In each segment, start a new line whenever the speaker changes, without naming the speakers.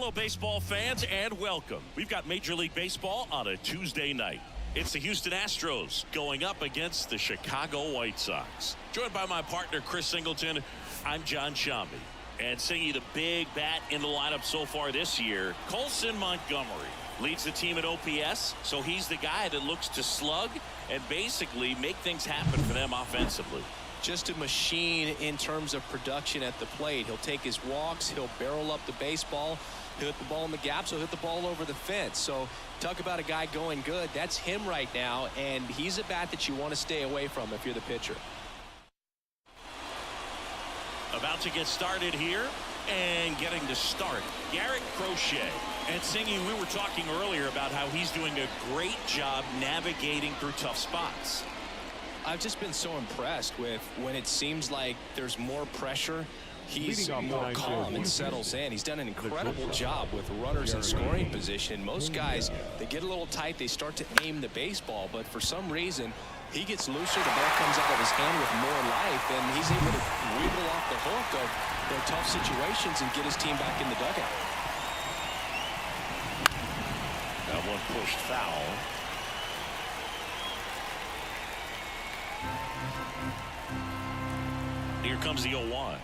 Hello, baseball fans, and welcome. We've got Major League Baseball on a Tuesday night. It's the Houston Astros going up against the Chicago White Sox. Joined by my partner, Chris Singleton, I'm John Shambi. And singing the big bat in the lineup so far this year, Colson Montgomery leads the team at OPS, so he's the guy that looks to slug and basically make things happen for them offensively.
Just a machine in terms of production at the plate. He'll take his walks, he'll barrel up the baseball, he'll hit the ball in the gaps, he'll hit the ball over the fence. So talk about a guy going good. That's him right now, and he's a bat that you want to stay away from if you're the pitcher.
About to get started here and getting to start, Garrett Crochet. And Singy, we were talking earlier about how he's doing a great job navigating through tough spots.
I've just been so impressed with when it seems like there's more pressure, he's more calm and settles in. He's done an incredible job with runners in scoring position. Most guys, they get a little tight, they start to aim the baseball, but for some reason he gets looser, the ball comes out of his hand with more life, and he's able to wiggle off the hook of their tough situations and get his team back in the dugout.
That one pushed foul. Here comes the 0-1.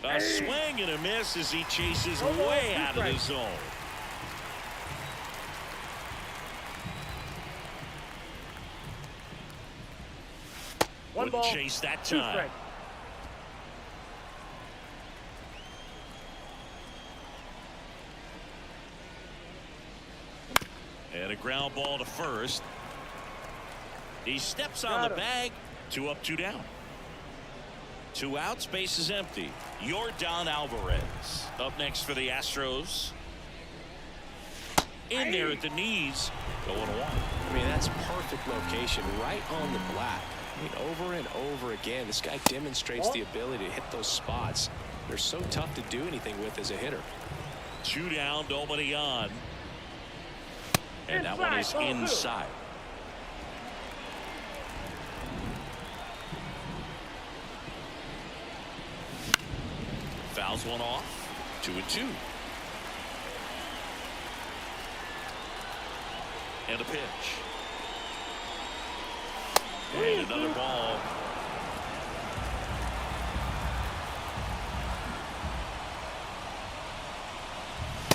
A swing and a miss as he chases way out of the zone. Wouldn't chase that time. And a ground ball to first. He steps on the bag. 2 up, 2 down. 2 outs, base is empty. Yordan Alvarez up next for the Astros. In there at the knees, going 1.
I mean, that's perfect location, right on the black. I mean, over and over again, this guy demonstrates the ability to hit those spots. They're so tough to do anything with as a hitter.
2 down, nobody on. And that one is inside. Fouls one off. 2-2. And a pitch. And another ball.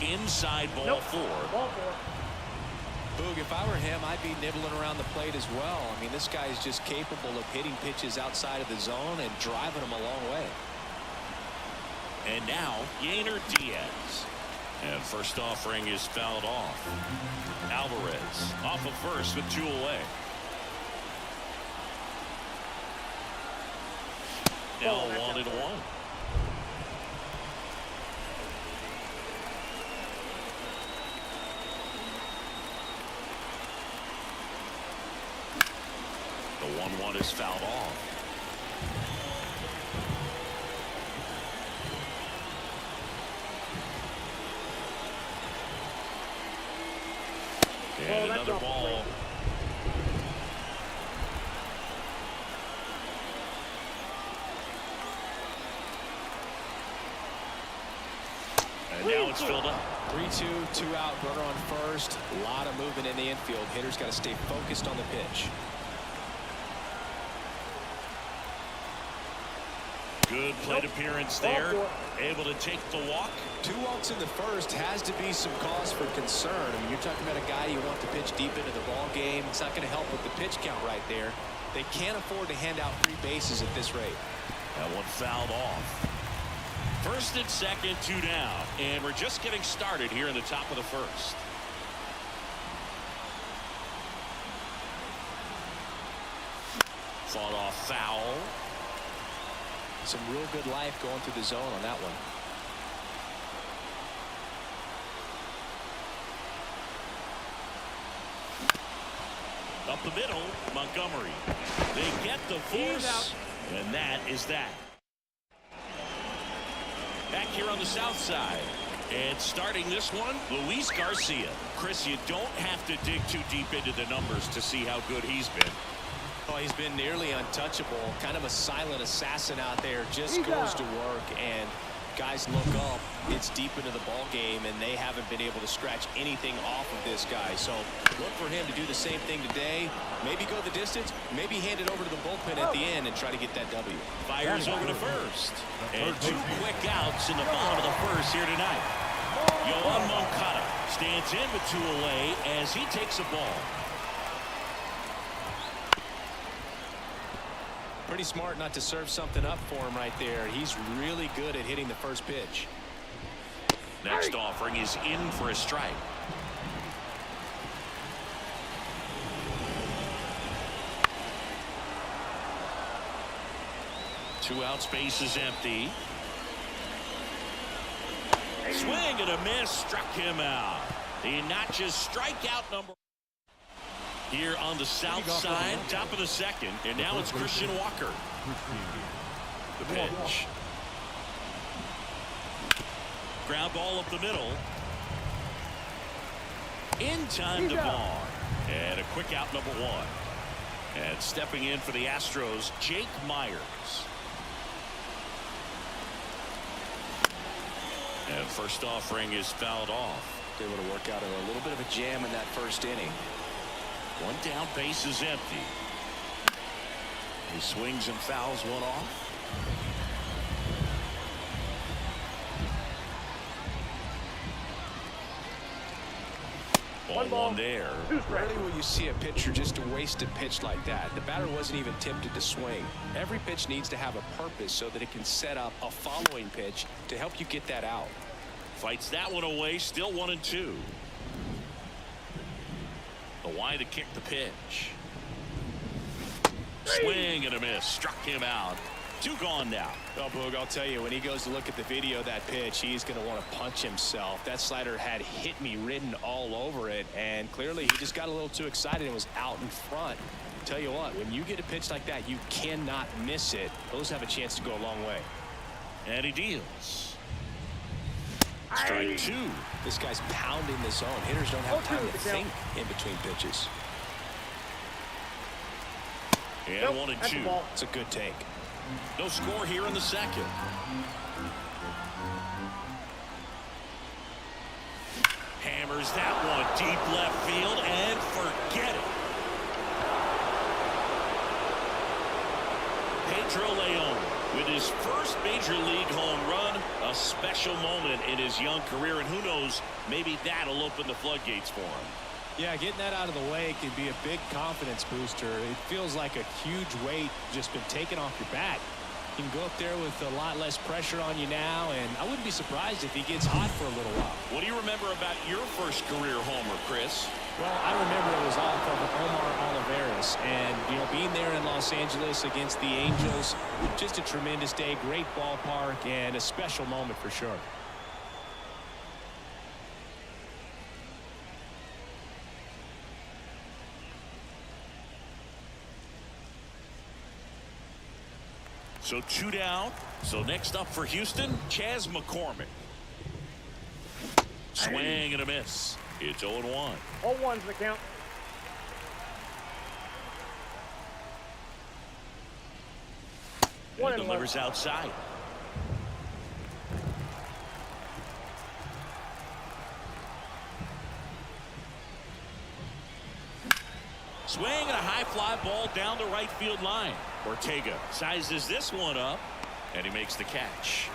Inside ball 4.
Boog, if I were him, I'd be nibbling around the plate as well. I mean, this guy is just capable of hitting pitches outside of the zone and driving them a long way.
And now, Yainer Diaz. And first offering is fouled off. Alvarez off of first with 2 away. Now 1-1. The 1-1 is fouled off. And another ball. And now it's filled up.
3-2, 2 out, runner on first. A lot of movement in the infield. Hitters got to stay focused on the pitch.
Good plate appearance there. Able to take the walk.
2 walks in the first has to be some cause for concern. I mean, you're talking about a guy you want to pitch deep into the ball game. It's not going to help with the pitch count right there. They can't afford to hand out free bases at this rate.
That one fouled off. First and second, 2 down. And we're just getting started here in the top of the first. Fought off foul.
Some real good life going through the zone on that one.
Up the middle, Montgomery. They get the force, and that is that. Back here on the south side. And starting this one, Luis Garcia. Chris, you don't have to dig too deep into the numbers to see how good he's been.
Oh, he's been nearly untouchable. Kind of a silent assassin out there. Just goes to work. And Guys look up, it's deep into the ball game, and they haven't been able to scratch anything off of this guy. So look for him to do the same thing today. Maybe go the distance, maybe hand it over to the bullpen at the end and try to get that W.
Fires over to first. And 2 quick outs in the bottom of the first here tonight. Yoan Moncada stands in with 2 away as he takes a ball.
Pretty smart not to serve something up for him right there. He's really good at hitting the first pitch.
Next offering is in for a strike. Two outs, base is empty. Swing and a miss, struck him out. The notches strikeout number here on the south side, top of the second, and now it's Christian Walker. The pitch. Ground ball up the middle. In time to ball. And a quick out, number 1. And stepping in for the Astros, Jake Meyers. And first offering is fouled off.
Able to work out a little bit of a jam in that first inning.
1 down, base is empty. He swings and fouls one off. Ball 1 there.
Rarely will you see a pitcher just to waste a pitch like that. The batter wasn't even tempted to swing. Every pitch needs to have a purpose so that it can set up a following pitch to help you get that out.
Fights that one away, still 1-2. The wide to kick the pitch. Swing and a miss. Struck him out. 2 gone now.
Well, Boog, I'll tell you, when he goes to look at the video of that pitch, he's going to want to punch himself. That slider had hit me written all over it, and clearly he just got a little too excited and was out in front. Tell you what, when you get a pitch like that, you cannot miss it. Those have a chance to go a long way.
And he deals. Strike 2.
This guy's pounding the zone. Hitters don't have time to think in between pitches.
And 1-2.
It's a good take.
No score here in the second. Hammers that one deep left field and forget it. Pedro Leon with his first major league home run, a special moment in his young career, and who knows, maybe that'll open the floodgates for him.
Yeah, getting that out of the way could be a big confidence booster. It feels like a huge weight just been taken off your back. You can go up there with a lot less pressure on you now, and I wouldn't be surprised if he gets hot for a little while.
What do you remember about your first career homer, Chris?
Well, I remember it was off of Meyers Alvarez, and being there in Los Angeles against the Angels, just a tremendous day, great ballpark, and a special moment for sure.
So 2 down. So next up for Houston, Chas McCormick. Swing and a miss. It's 0-1.
All ones the count.
And delivers outside. Swing and a high fly ball down the right field line. Ortega sizes this one up, and he makes the catch.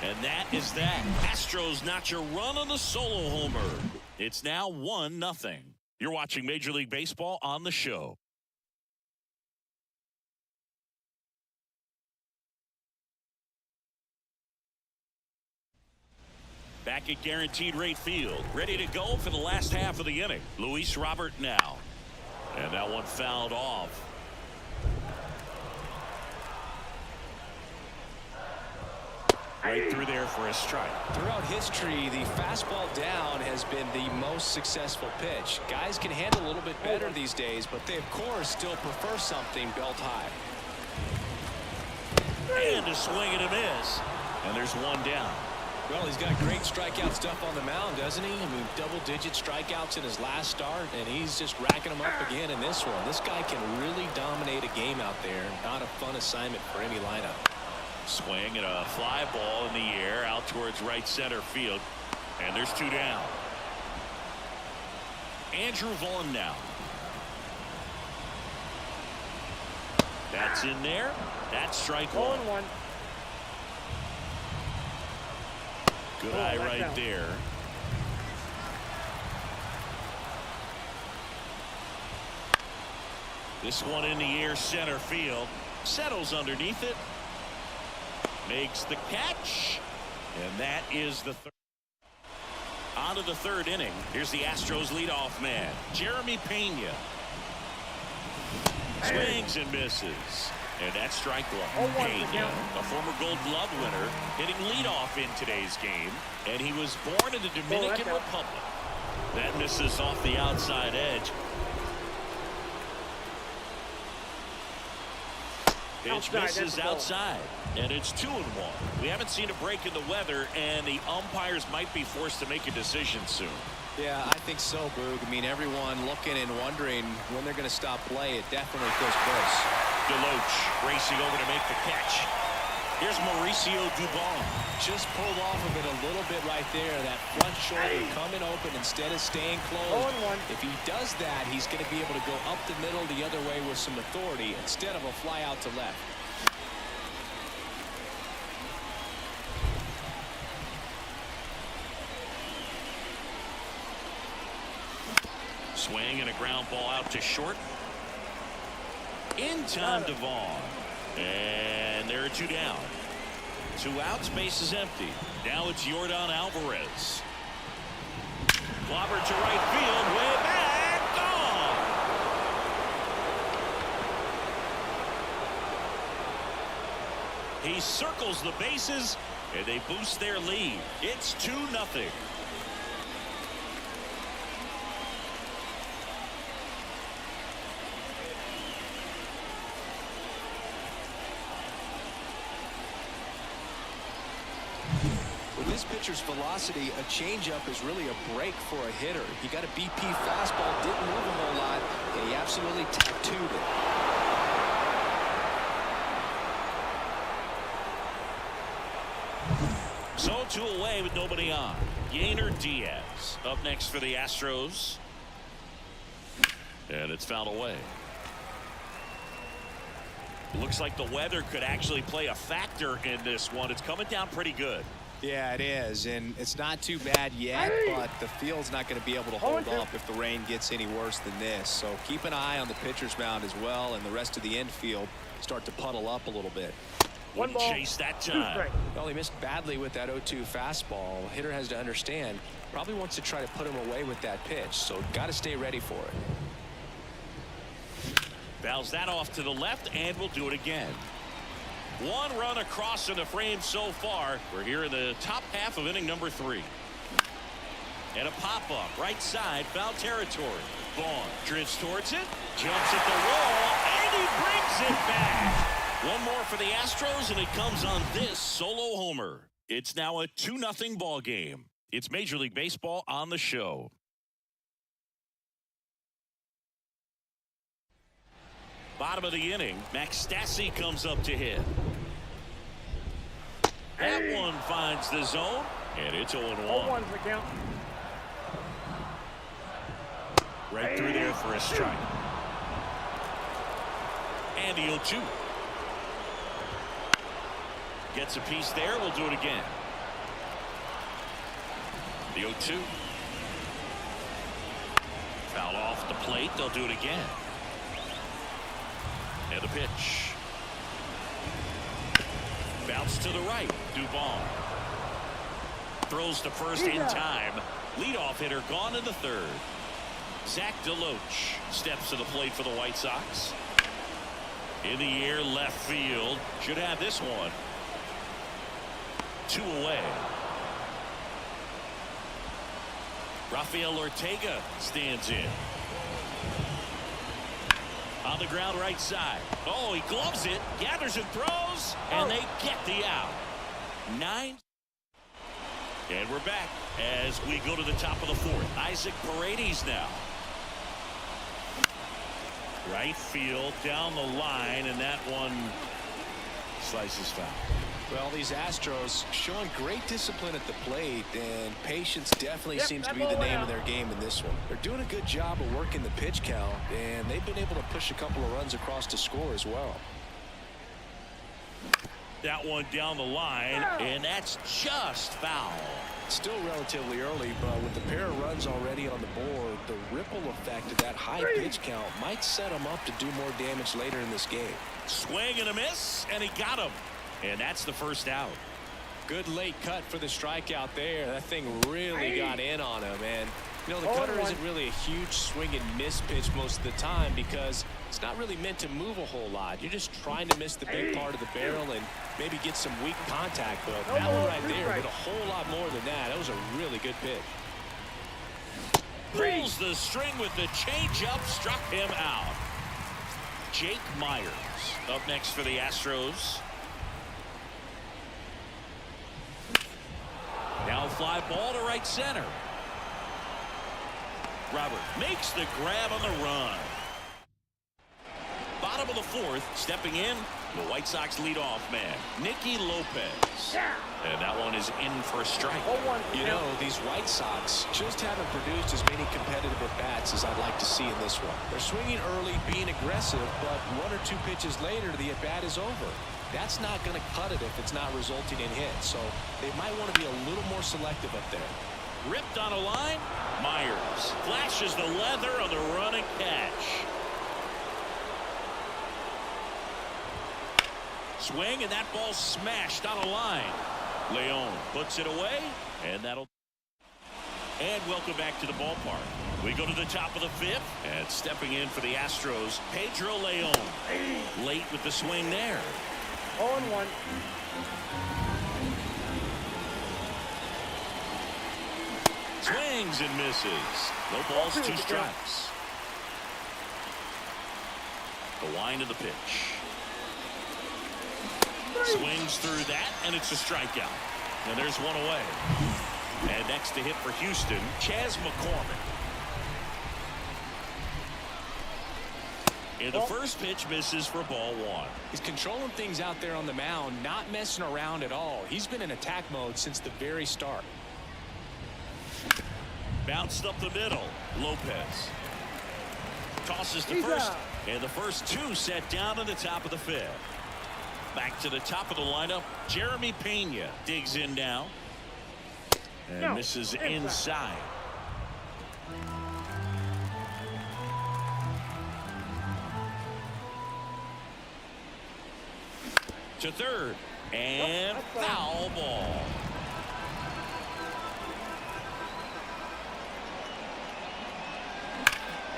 And that is that. Astros notch a run on the solo homer. It's now 1-0. You're watching Major League Baseball on the show. Back at Guaranteed Rate Field, ready to go for the last half of the inning. Luis Robert now. And that one fouled off. Right through there for a strike.
Throughout history, the fastball down has been the most successful pitch. Guys can handle a little bit better these days, but they, of course, still prefer something belt high.
And a swing and a miss. And there's 1 down.
Well, he's got great strikeout stuff on the mound, doesn't he? I mean, double-digit strikeouts in his last start, and he's just racking them up again in this one. This guy can really dominate a game out there. Not a fun assignment for any lineup.
Swing and a fly ball in the air out towards right center field. And there's 2 down. Andrew Vaughn now. That's in there. That's strike 1.
0-1.
Good eye right there. This one in the air center field. Settles underneath it. Makes the catch. And that is the third. On to the 3rd inning. Here's the Astros leadoff man, Jeremy Pena. Swings and misses. And that's strike 1. Pena, a former Gold Glove winner, hitting leadoff in today's game. And he was born in the Dominican Republic. That misses off the outside edge. Pitch misses outside, and it's 2-1. We haven't seen a break in the weather, and the umpires might be forced to make a decision soon.
Yeah, I think so, Boog. I mean, everyone looking and wondering when they're going to stop play. It definitely feels close.
DeLoach racing over to make the catch. Here's Mauricio Dubon.
Just pulled off of it a little bit right there. That front shoulder coming open instead of staying closed.
0-1.
If he does that, he's going to be able to go up the middle the other way with some authority instead of a fly out to left.
Swing and a ground ball out to short. In time to Vaughn. And there are 2 down. 2 outs, base is empty. Now it's Yordan Alvarez. Clobber to right field, way back, gone. He circles the bases, and they boost their lead. It's 2-0.
This pitcher's velocity, a changeup is really a break for a hitter. He got a BP fastball, didn't move a whole lot, and he absolutely tattooed it.
So 2 away with nobody on. Yainer Diaz up next for the Astros. And it's fouled away. Looks like the weather could actually play a factor in this one. It's coming down pretty good.
Yeah, it is, and it's not too bad yet, but the field's not going to be able to hold up if the rain gets any worse than this. So keep an eye on the pitcher's mound as well, and the rest of the infield start to puddle up a little bit.
Wouldn't chase that time.
Well, he missed badly with that 0-2 fastball. Hitter has to understand, probably wants to try to put him away with that pitch, so got to stay ready for it.
Fouls that off to the left, and we'll do it again. 1 run across in the frame so far. We're here in the top half of inning number 3. And a pop-up right side, foul territory. Vaughn drifts towards it, jumps at the wall, and he brings it back. 1 more for the Astros, and it comes on this solo homer. It's now a 2-0 ball game. It's Major League Baseball on the show. Bottom of the inning, Max Stassi comes up to hit. That one finds the zone, and it's 0-1.
0-1's the count.
Right through there for a strike. And the 0-2. Gets a piece there. We'll do it again. The 0-2. Foul off the plate. They'll do it again. And the pitch. Bounce to the right. Dubon throws to first in time. Leadoff hitter gone in the 3rd. Zach DeLoach steps to the plate for the White Sox. In the air, left field. Should have this one. 2 away. Rafael Ortega stands in. On the ground right side. Oh, he gloves it, gathers and throws, and they get the out. 9. And we're back as we go to the top of the 4th. Isaac Paredes now. Right field, down the line, and that one slices foul.
Well, these Astros showing great discipline at the plate, and patience definitely seems to be the name of their game in this one. They're doing a good job of working the pitch count, and they've been able to push a couple of runs across to score as well.
That one down the line, and that's just foul.
Still relatively early, but with the pair of runs already on the board, the ripple effect of that high pitch count might set them up to do more damage later in this game.
Swing and a miss, and he got him. And that's the first out.
Good late cut for the strikeout there. That thing really got in on him. And, you know, the cutter isn't really a huge swing and miss pitch most of the time because it's not really meant to move a whole lot. You're just trying to miss the big part of the barrel and maybe get some weak contact. But that one right there did a whole lot more than that. That was a really good pitch.
Pulls the string with the changeup, struck him out. Jake Meyers up next for the Astros. Now fly ball to right center. Robert makes the grab on the run. Bottom of the fourth, stepping in, the White Sox leadoff man, Nicky Lopez. And that one is in for a strike.
You know, these White Sox just haven't produced as many competitive at-bats as I'd like to see in this one. They're swinging early, being aggressive, but one or two pitches later, the at-bat is over. That's not going to cut it if it's not resulting in hits. So they might want to be a little more selective up there.
Ripped on a line. Meyers flashes the leather on the run and catch. Swing, and that ball smashed on a line. Leon puts it away, and that'll. And welcome back to the ballpark. We go to the top of the fifth, and stepping in for the Astros, Pedro Leon. Late with the swing there.
0-1.
Swings and misses. No balls, 2 strikes. The wind of the pitch. Swings through that, and it's a strikeout. And there's one away. And next to hit for Houston, Mccormick. And the first pitch misses for ball 1.
He's controlling things out there on the mound, not messing around at all. He's been in attack mode since the very start.
Bounced up the middle. Lopez tosses to first, and the first 2 set down in the top of the fifth. Back to the top of the lineup, Jeremy Pena digs in now and misses inside. To third, and foul ball.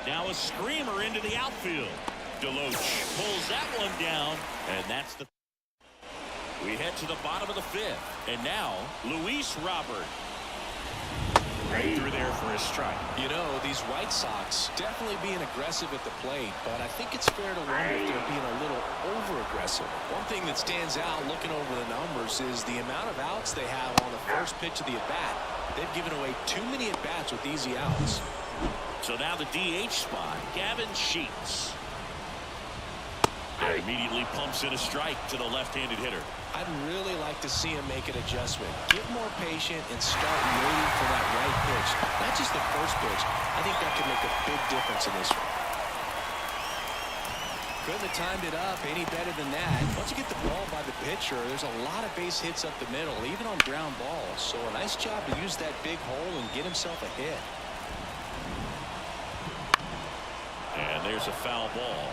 Now a screamer into the outfield. Deloach pulls that one down, and that's the. We head to the bottom of the fifth, and now Luis Robert. Right through there for a strike.
You know, these White Sox definitely being aggressive at the plate, but I think it's fair to wonder if they're being a little over-aggressive. One thing that stands out looking over the numbers is the amount of outs they have on the first pitch of the at-bat. They've given away too many at-bats with easy outs.
So now the DH spot, Gavin Sheets. And immediately pumps in a strike to the left-handed hitter.
I'd really like to see him make an adjustment. Get more patient and start waiting for that right pitch. Not just the first pitch. I think that could make a big difference in this one. Couldn't have timed it up any better than that. Once you get the ball by the pitcher, there's a lot of base hits up the middle, even on ground balls. So a nice job to use that big hole and get himself a hit.
And there's a foul ball.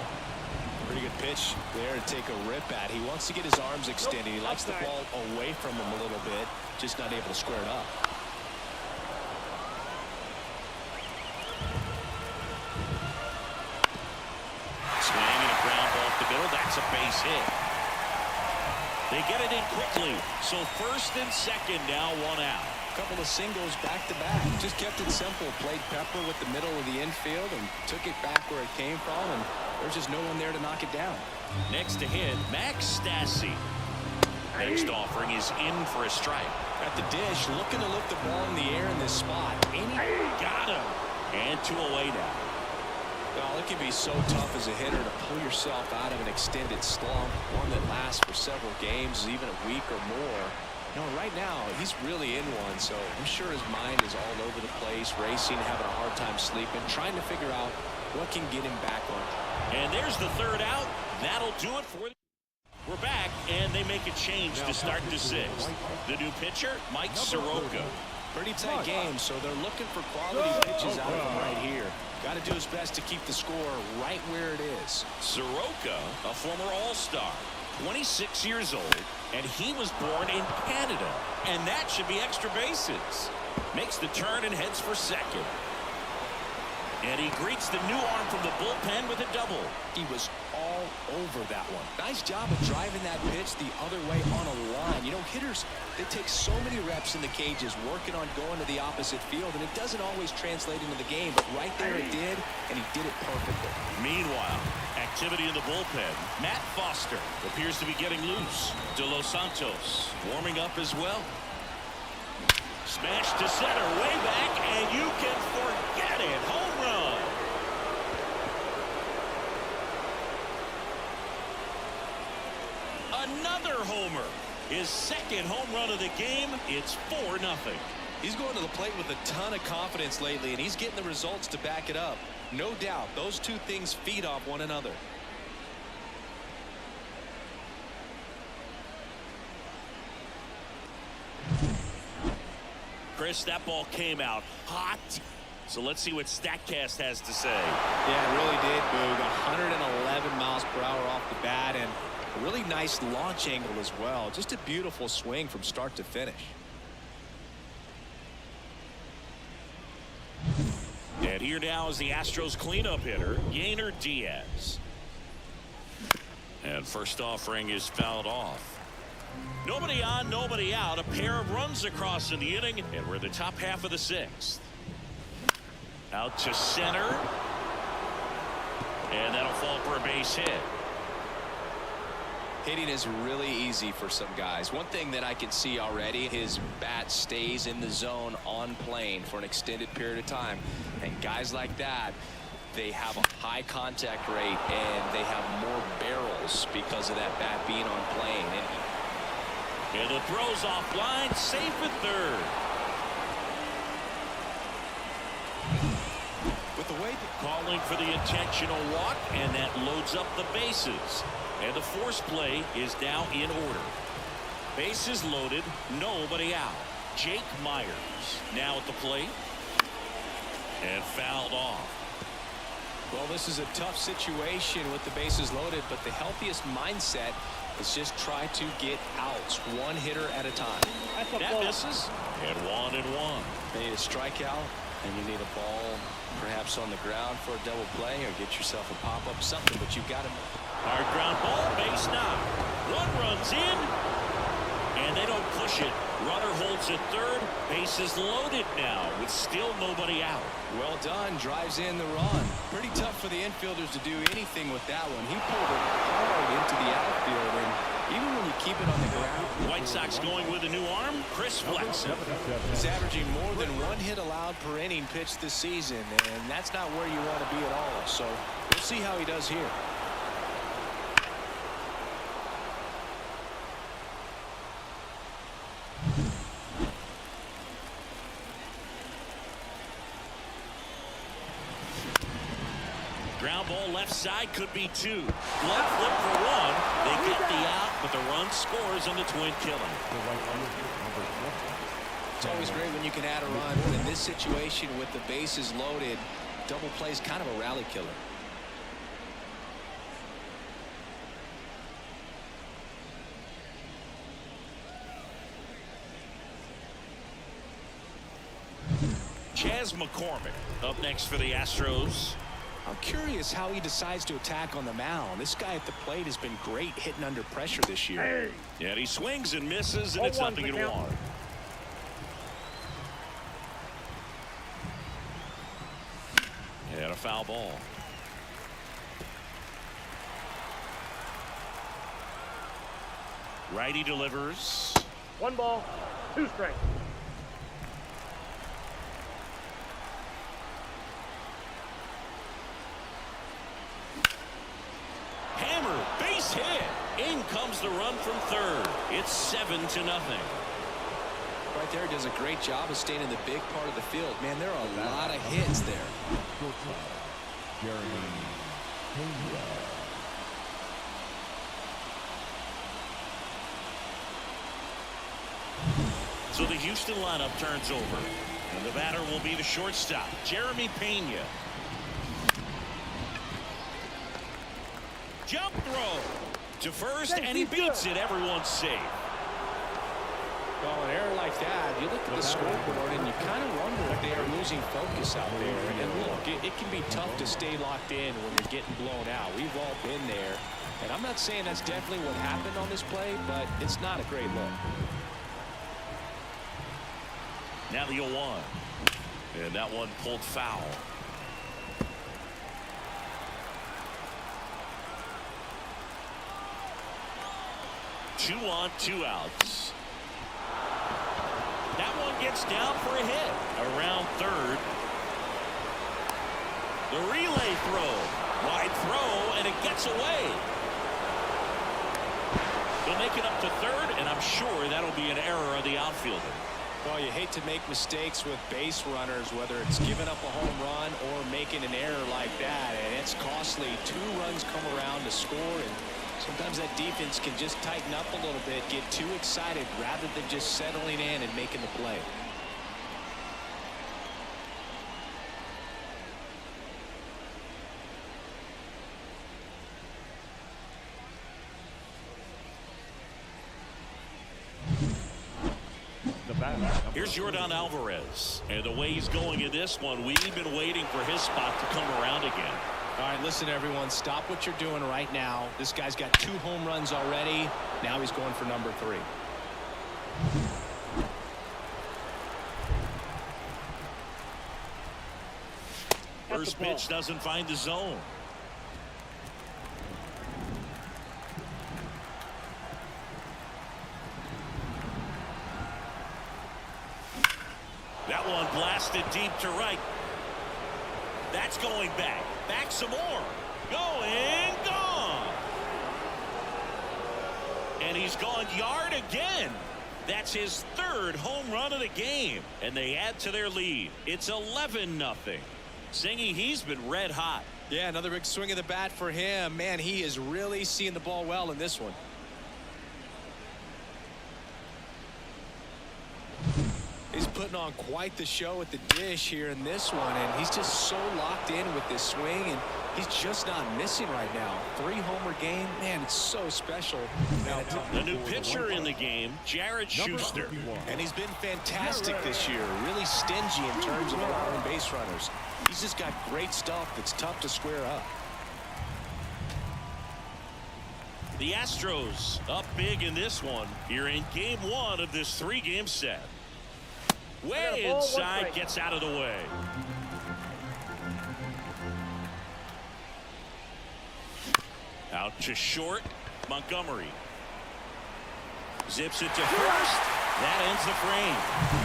Pretty good pitch there to take a rip at. He wants to get his arms extended. He likes the ball away from him a little bit, just not able to square it up.
Swing and a ground ball up the middle. That's a base hit. They get it in quickly. So first and second now, 1 out.
Couple of singles back-to-back. Just kept it simple. Played pepper with the middle of the infield and took it back where it came from, and there's just no one there to knock it down.
Next to hit, Max Stassi. Next offering is in for a strike.
At the dish, looking to lift the ball in the air in this spot.
Got him. And 2 away now.
Well, it can be so tough as a hitter to pull yourself out of an extended slump, one that lasts for several games, even a week or more. No, right now, he's really in one, so I'm sure his mind is all over the place, racing, having a hard time sleeping, trying to figure out what can get him back on.
And there's the third out. That'll do it for the... We're back, and they make a change to start the sixth. The new pitcher, Mike Soroka.
Pretty tight game, so they're looking for quality pitches out of him right here. Got to do his best to keep the score right where it is.
Soroka, a former All-Star, 26 years old, and he was born in Canada. And that should be extra bases. Makes the turn and heads for second. And he greets the new arm from the bullpen with a double.
He was all over that one. Nice job of driving that pitch the other way on a line. You know, hitters, they take so many reps in the cages working on going to the opposite field, and it doesn't always translate into the game, but right there it did, and he did it perfectly.
Meanwhile, activity in the bullpen. Matt Foster appears to be getting loose. De Los Santos warming up as well. Smash to center, way back, and you can forget it. Home run. Another homer. His second home run of the game. It's 4-0.
He's going to the plate with a ton of confidence lately, and he's getting the results to back it up. No doubt, those two things feed off one another.
Chris, that ball came out hot. So let's see what StatCast has to say.
Yeah, it really did, Boog. 111 miles per hour off the bat, and a really nice launch angle as well. Just a beautiful swing from start to finish.
And here now is the Astros cleanup hitter, Yainer Diaz. And first offering is fouled off. Nobody on, nobody out. A pair of runs across in the inning, and we're in the top half of the sixth. Out to center. And that'll fall for a base hit.
Hitting is really easy for some guys. One thing that I can see already, his bat stays in the zone on plane for an extended period of time. And guys like that, they have a high contact rate and they have more barrels because of that bat being on plane.
And the throw's offline, safe at third.
With the way
calling for the intentional walk, and that loads up the bases. And the force play is now in order. Bases loaded, nobody out. Jake Meyers now at the plate. And fouled off.
Well, this is a tough situation with the bases loaded, but the healthiest mindset is just try to get outs, one hitter at a time.
That misses. And 1-1.
You need a strikeout, and you need a ball perhaps on the ground for a double play, or get yourself a pop-up, something, but you've got to...
Hard ground ball, base knock. One runs in, and they don't push it. Runner holds at third. Bases loaded now with still nobody out.
Well done. Drives in the run. Pretty tough for the infielders to do anything with that one. He pulled it hard into the outfield, and even when you keep it on the ground...
White Sox going with a new arm, Chris Flexen.
He's averaging more than one hit allowed per inning pitched this season, and that's not where you want to be at all. So we'll see how he does here.
Ground ball left side, could be two. Glove flip for one. They get the out, but the run scores on the twin killing.
It's always great when you can add a run, but in this situation with the bases loaded, double play is kind of a rally killer.
Chas McCormick up next for the Astros.
I'm curious how he decides to attack on the mound. This guy at the plate has been great hitting under pressure this year.
Yeah, he swings and misses, and it's nothing in one. And a foul ball. Righty delivers.
1 ball, 2 strikes.
homer, base hit. In comes the run from third. It's 7-0.
Right there, does a great job of staying in the big part of the field. Man, there are a lot of hits there.
So the Houston lineup turns over. And the batter will be the shortstop, Jeremy Pena. Jump throw to first, and he beats it. Everyone's safe.
Well, an error like that, you look at the scoreboard and you kind of wonder if they are losing focus out there. And look, it can be tough to stay locked in when you're getting blown out. We've all been there. And I'm not saying that's definitely what happened on this play, but it's not a great look.
Now the 0-1. And that one pulled foul. Two on, 2 outs. That one gets down for a hit around third. The relay throw, wide throw, and it gets away. They'll make it up to third, and I'm sure that'll be an error of the outfielder.
Well, you hate to make mistakes with base runners, whether it's giving up a home run or making an error like that, and it's costly. 2 runs come around to score, and sometimes that defense can just tighten up a little bit, get too excited rather than just settling in and making the play.
Here's Yordan Alvarez, and the way he's going in this one, we've been waiting for his spot to come around again.
All right, listen, everyone, stop what you're doing right now. This guy's got 2 home runs already. Now he's going for number 3.
First pitch doesn't find the zone. That one blasted deep to right. That's going back. Back some more. Going, gone. And he's gone yard again. That's his 3rd home run of the game. And they add to their lead. It's 11-0. Singy, he's been red hot.
Yeah, another big swing of the bat for him. Man, he is really seeing the ball well in this one. He's putting on quite the show at the dish here in this one, and he's just so locked in with this swing, and he's just not missing right now. 3-homer game, man, it's so special.
Now, the new pitcher in the game, Jared Schuster.
And he's been fantastic this year, really stingy in terms of allowing base runners. He's just got great stuff that's tough to square up.
The Astros up big in this one here in game 1 of this 3-game set. Way inside, gets out of the way. Out to short, Montgomery. Zips it to first. That ends the frame.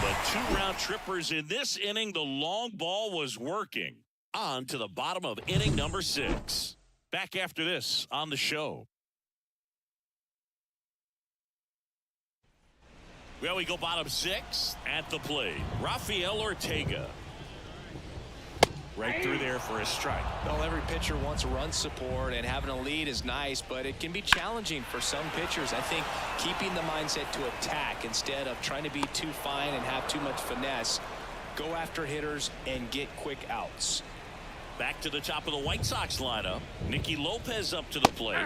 But 2 round trippers in this inning. The long ball was working. On to the bottom of inning number 6. Back after this on the show. Well, we go bottom 6 at the plate. Rafael Ortega. Right through there for a strike.
Well, every pitcher wants run support, and having a lead is nice, but it can be challenging for some pitchers. I think keeping the mindset to attack instead of trying to be too fine and have too much finesse. Go after hitters and get quick outs.
Back to the top of the White Sox lineup. Nicky Lopez up to the plate.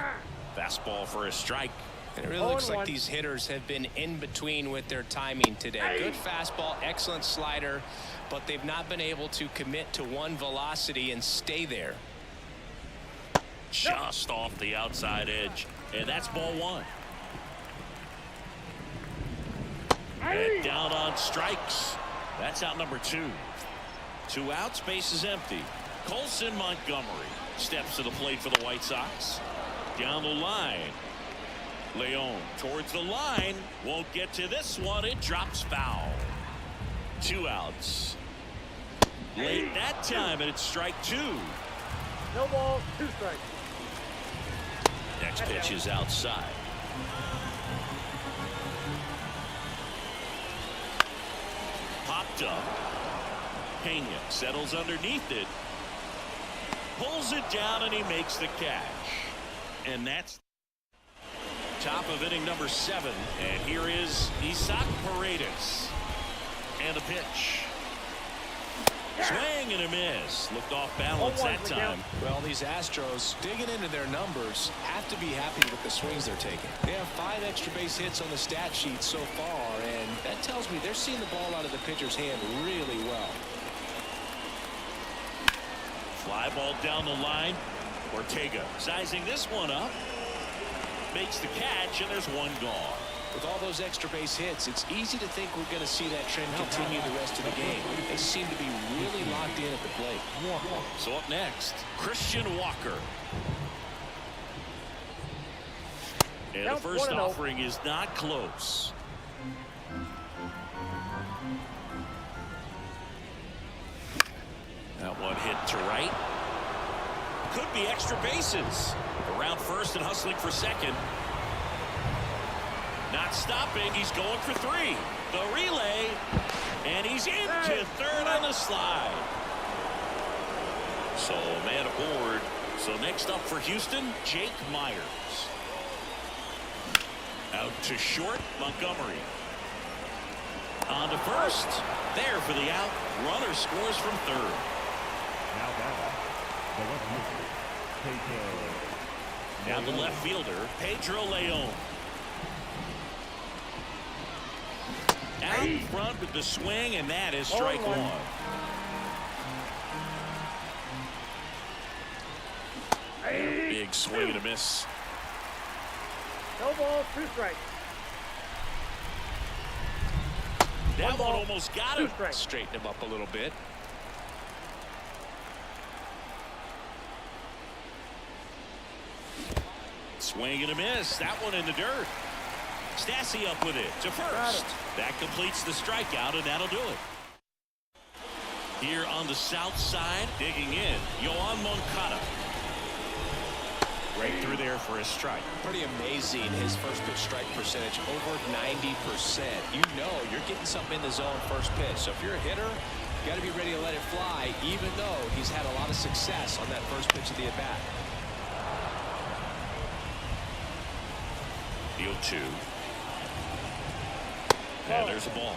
Fastball for a strike.
And it really looks like these hitters have been in between with their timing today. Good fastball, excellent slider, but they've not been able to commit to one velocity and stay there.
Just off the outside edge, and that's ball 1. And down on strikes. That's out number 2. 2 outs, base is empty. Colson Montgomery steps to the plate for the White Sox. Down the line. Leon towards the line, won't get to this one. It drops foul. 2 outs. Late that time, and it's strike 2.
No ball, 2 strikes.
Next pitch is outside. Popped up. Pena settles underneath it. Pulls it down and he makes the catch. And that's top of inning number 7. And here is Isaac Paredes. And a pitch. Swing and a miss. Looked off balance that time.
Well, these Astros, digging into their numbers, have to be happy with the swings they're taking. They have 5 extra base hits on the stat sheet so far, and that tells me they're seeing the ball out of the pitcher's hand really well.
Fly ball down the line. Ortega sizing this one up. Makes the catch, and there's one gone.
With all those extra base hits, it's easy to think we're going to see that trend continue the rest of the game. They seem to be really locked in at the plate.
So up next, Christian Walker. And the first offering is not close. That one hit to right. Could be extra bases. Around first and hustling for second. Not stopping. He's going for 3. The relay. And he's into third on the slide. So a man aboard. So next up for Houston, Jake Meyers. Out to short, Montgomery. On to first. There for the out. Runner scores from third.
Now
Down the left fielder, Pedro Leon. Out in front with the swing, and that is strike 1. Big swing and a miss.
No ball, 2 strikes.
That one almost got him.
Straighten him up a little bit.
Swing and a miss. That one in the dirt. Stassi up with it to first. That completes the strikeout, and that'll do it. Here on the south side, digging in, Yoan Moncada. Right through there for a strike.
Pretty amazing, his first pitch strike percentage, over 90%. You know you're getting something in the zone first pitch. So if you're a hitter, you got to be ready to let it fly, even though he's had a lot of success on that first pitch of the at-bat.
The 0-2. And there's a ball.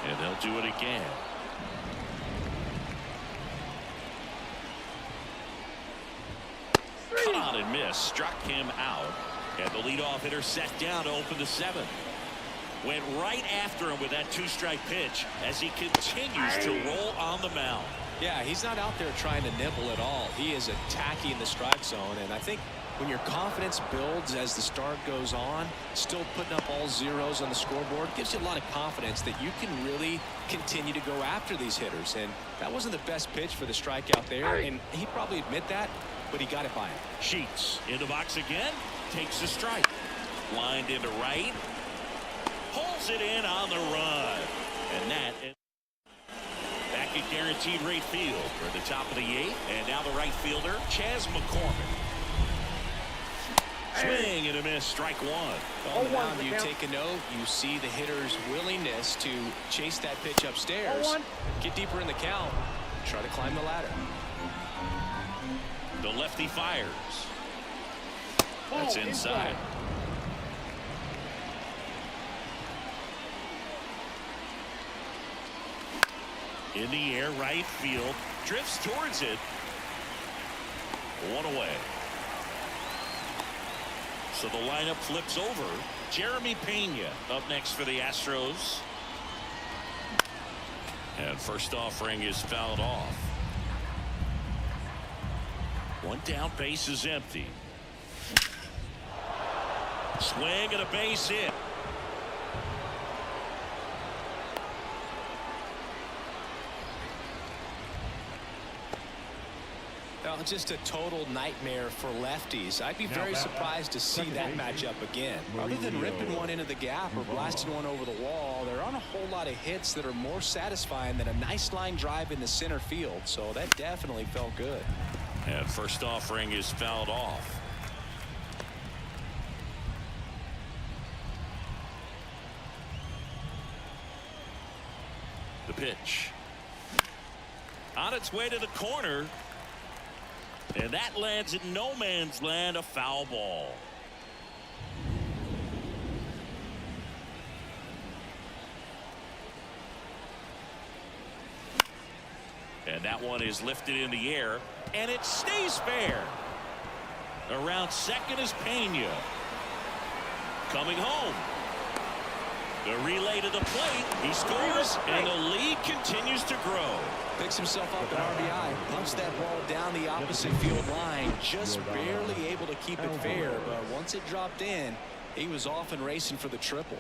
And they'll do it again. Caught and missed. Struck him out. And the leadoff hitter set down to open the 7th. Went right after him with that 2-strike pitch as he continues to roll on the mound.
Yeah, he's not out there trying to nibble at all. He is attacking the strike zone, and I think when your confidence builds as the start goes on, still putting up all zeros on the scoreboard gives you a lot of confidence that you can really continue to go after these hitters. And that wasn't the best pitch for the strikeout there, and he'd probably admit that, but he got it by him.
Sheets in the box again, takes a strike. Lined into right, pulls it in on the run, and that back at guaranteed rate field for the top of the 8th, and now the right fielder Chas McCormick. Swing and a miss, strike 1.
On the mound, you take a note. You see the hitter's willingness to chase that pitch upstairs, get deeper in the count, try to climb the ladder.
The lefty fires. That's inside. In the air, right field, drifts towards it. 1 away. So the lineup flips over. Jeremy Pena up next for the Astros. And first offering is fouled off. 1 down, base is empty. Swing and a base hit.
Well, just a total nightmare for lefties. I'd be very surprised to see that matchup again. Other than ripping one into the gap or blasting one over the wall, there aren't a whole lot of hits that are more satisfying than a nice line drive in the center field. So that definitely felt good.
And first offering is fouled off. The pitch. On its way to the corner. And that lands in no man's land, a foul ball. And that one is lifted in the air, and it stays fair. Around second is Pena. Coming home. The relay to the plate. He scores, and the lead continues to grow.
Picks himself up an RBI. Punched that ball down the opposite field line. Just barely able to keep it fair, but once it dropped in, he was off and racing for the triple.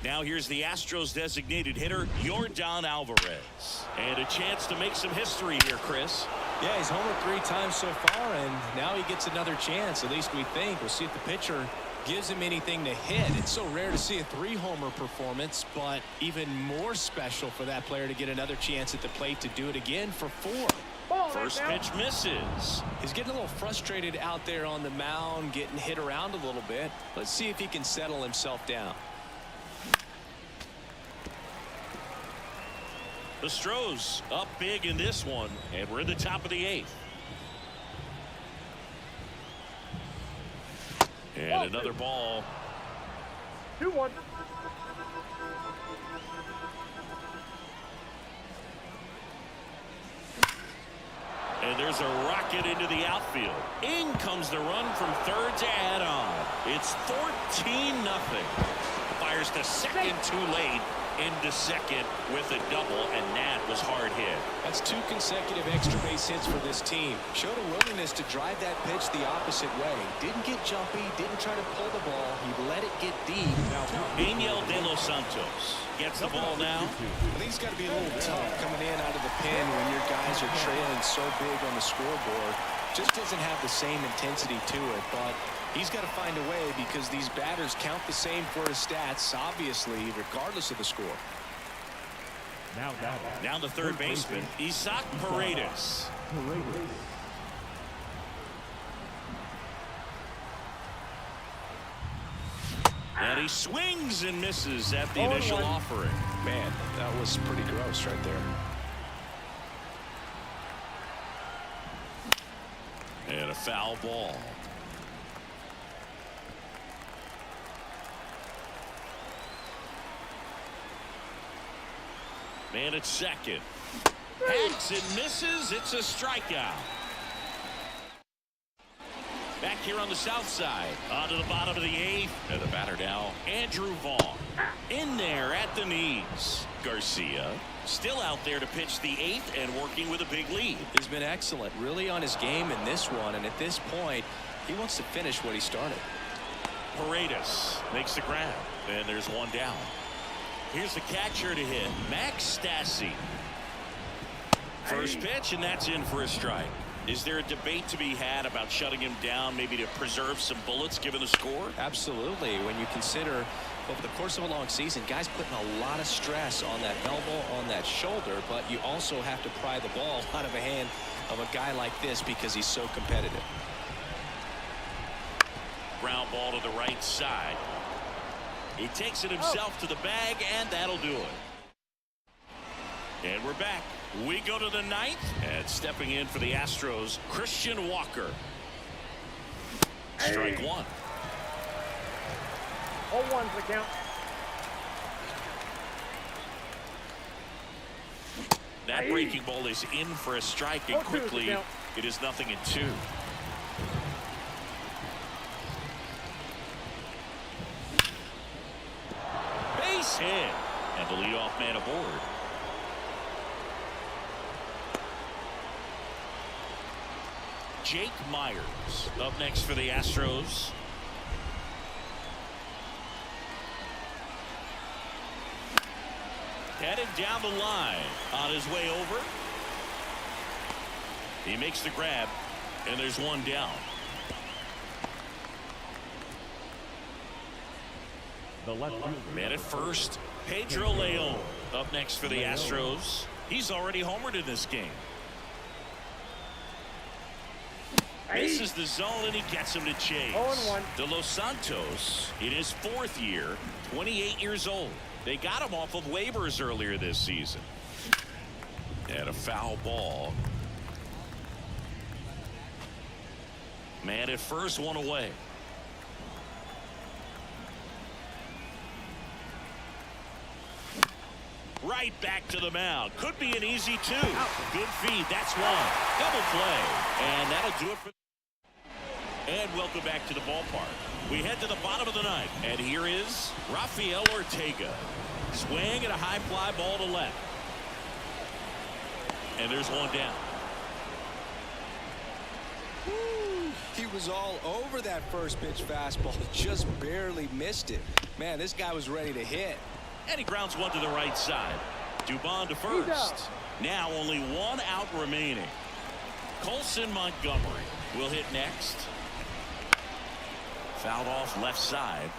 Now here's the Astros designated hitter, Yordan Alvarez. And a chance to make some history here, Chris.
Yeah, he's homered 3 times so far, and now he gets another chance. At least we think. We'll see if the pitcher gives him anything to hit. It's so rare to see a 3-homer performance, but even more special for that player to get another chance at the plate to do it again for 4.
First pitch misses.
He's getting a little frustrated out there on the mound, getting hit around a little bit. Let's see if he can settle himself down.
The Astros up big in this one, and we're in the top of the 8th. And another ball.
2-1.
And there's a rocket into the outfield. In comes the run from third to add on. It's 14-0. Fires to second too late. Into second with a double, and that was hard hit.
That's 2 consecutive extra base hits for this team. Showed a willingness to drive that pitch the opposite way. Didn't get jumpy, didn't try to pull the ball. He let it get deep.
Angel De Los Santos gets the ball now.
I think it's got to be a little tough coming in out of the pen when your guys are trailing so big on the scoreboard. Just doesn't have the same intensity to it, but he's got to find a way because these batters count the same for his stats, obviously, regardless of the score.
Now the third baseman, Isaac Paredes. And he swings and misses at the initial offering.
Man, that was pretty gross right there.
And a foul ball. Man at second. Hacks and misses. It's a strikeout. Back here on the south side. Onto the bottom of the 8th. And the batter now, Andrew Vaughn. In there at the knees. Garcia still out there to pitch the 8th and working with a big lead.
He's been excellent, really on his game in this one. And at this point, he wants to finish what he started.
Paredes makes the grab. And there's one down. Here's the catcher to hit, Max Stassi. First pitch, and that's in for a strike. Is there a debate to be had about shutting him down, maybe to preserve some bullets given the score?
Absolutely. When you consider over the course of a long season, guys putting a lot of stress on that elbow, on that shoulder, but you also have to pry the ball out of the hand of a guy like this because he's so competitive.
Ground ball to the right side. He takes it himself to the bag, and that'll do it. And we're back. We go to the 9th, and stepping in for the Astros, Christian Walker. Strike 1.
0-1's the count.
That breaking ball is in for a strike, and quickly it is 0-2. Base hit, and the leadoff man aboard. Jake Meyers up next for the Astros. Heading down the line on his way over. He makes the grab, and there's one down.
The left
man at first, Pedro Leon up next for the Astros. He's already homered in this game. This is the zone, and he gets him to chase.
0-1.
De Los Santos in his 4th year, 28 years old. They got him off of waivers earlier this season. And a foul ball. Man at first, one away. Right back to the mound. Could be an easy 2. Good feed. That's one. Double play. And that'll do it for. And welcome back to the ballpark. We head to the bottom of the 9th. And here is Rafael Ortega. Swing and a high fly ball to left. And there's one down.
He was all over that first pitch fastball. Just barely missed it. Man, this guy was ready to hit.
And he grounds one to the right side. Dubon to first. Now only one out remaining. Colson Montgomery will hit next. Fouled off left side.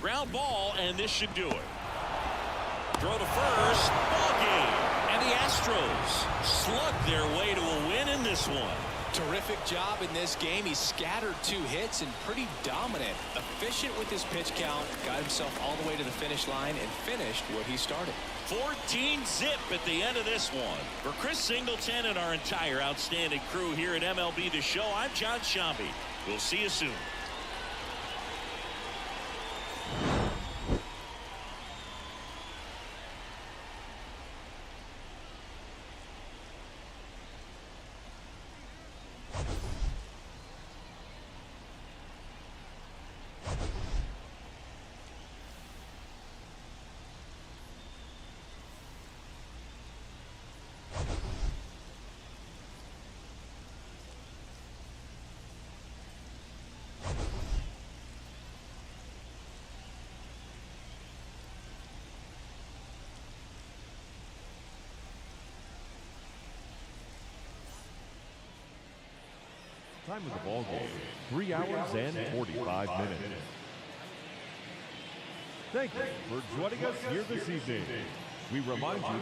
Ground ball, and this should do it. Throw to first. Ball game. And the Astros slug their way to a win in this one.
Terrific job in this game. He scattered 2 hits and pretty dominant. Efficient with his pitch count. Got himself all the way to the finish line and finished what he started.
14-zip at the end of this one. For Chris Singleton and our entire outstanding crew here at MLB The Show, I'm John Shambi. We'll see you soon.
time of the ball game, 3 hours and 45 minutes. Thank you for joining us here this evening. We remind you that